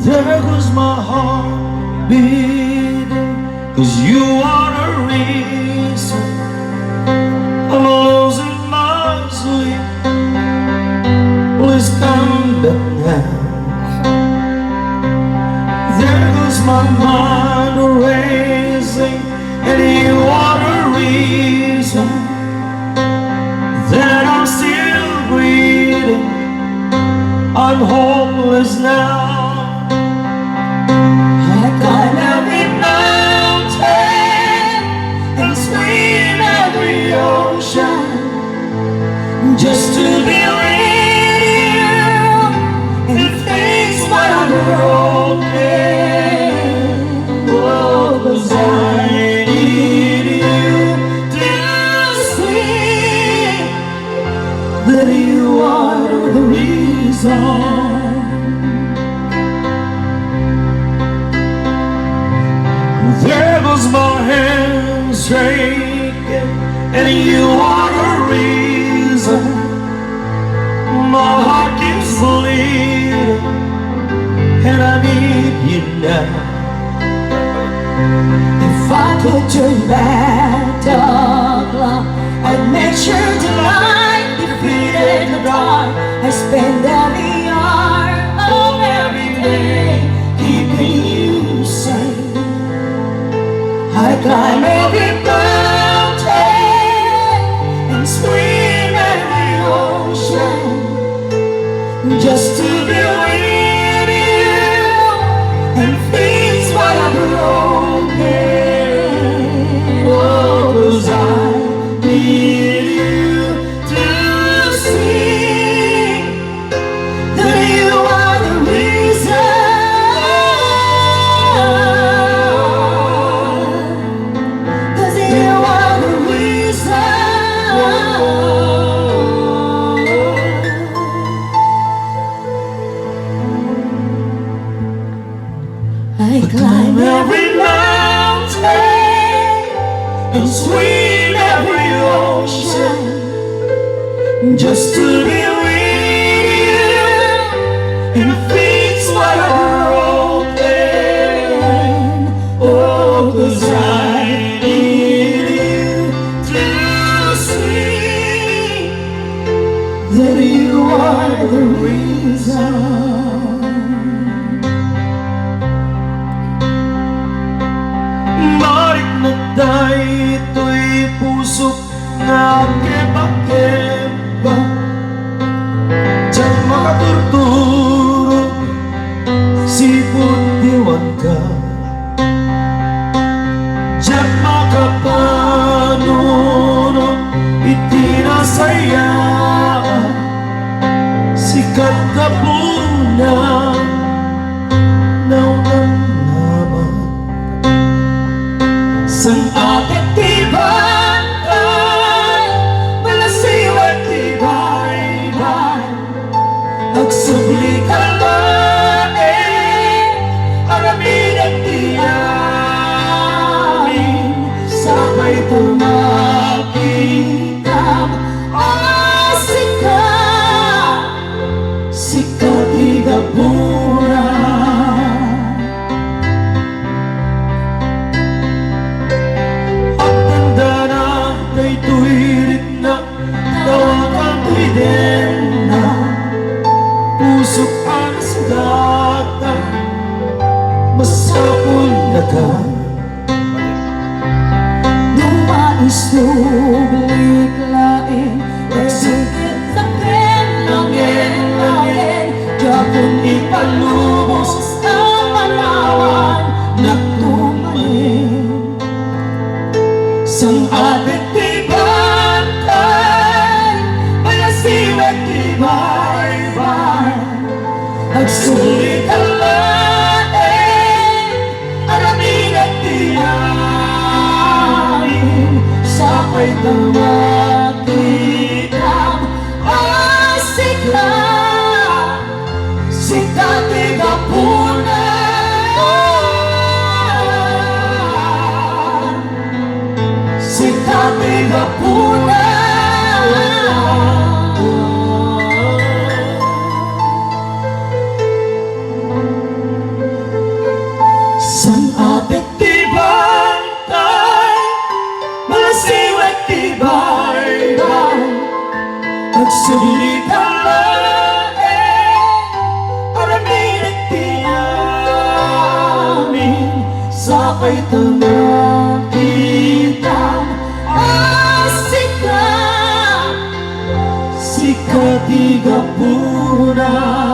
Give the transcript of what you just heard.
There goes my heart beating, 'cause you are the reason I'm losing my sleep. Please come back now. There goes my mind racing, and you are the reason that I'm still breathing. I'm hopeless now. I climb every mountain and swim every ocean just to be with you and fix what I'm broken. Oh, 'cause I need you to see that you are the reason. There goes my hands shaking, and you are the reason my heart keeps bleeding, and I need you now. If I could turn back the clock, I'd make sure the light defeated the dark. I spend every hour of every day keeping you safe. I climb every mountain and swim every ocean just to be with you and fix what I'm broken. Oh, 'cause I need you to see that you are the reason. I climb every mountain and swim every ocean just to be with you and fix what I'm broken. Oh, 'cause I need you to see that you are the reason. Dahil ito'y pusok na keba-keba, diyan makaturturo, sipot diwan ka. Diyan makapanuno, itinasaya, sikat na punan, naunang naman. Sang ating tibantay, malasiwat tibay-bay, agsubli ka lain, aramin at tiyamin, sabay tumakitab, sikat, sikat igapura. Pusok ang sugata, masapul na ka. Numais nublik lain, nagsugit sa langin, Diyakon ipalubos ang panawan na tumahin. Sang ating tibantay, malasiwat tibay-bay, agsulit ang lain, aramin at tiyamin, sabay tumakitab, sikat, sikat igapunan, sikat igapunan. ako'y tumakitang sikat, sikat di ka puna.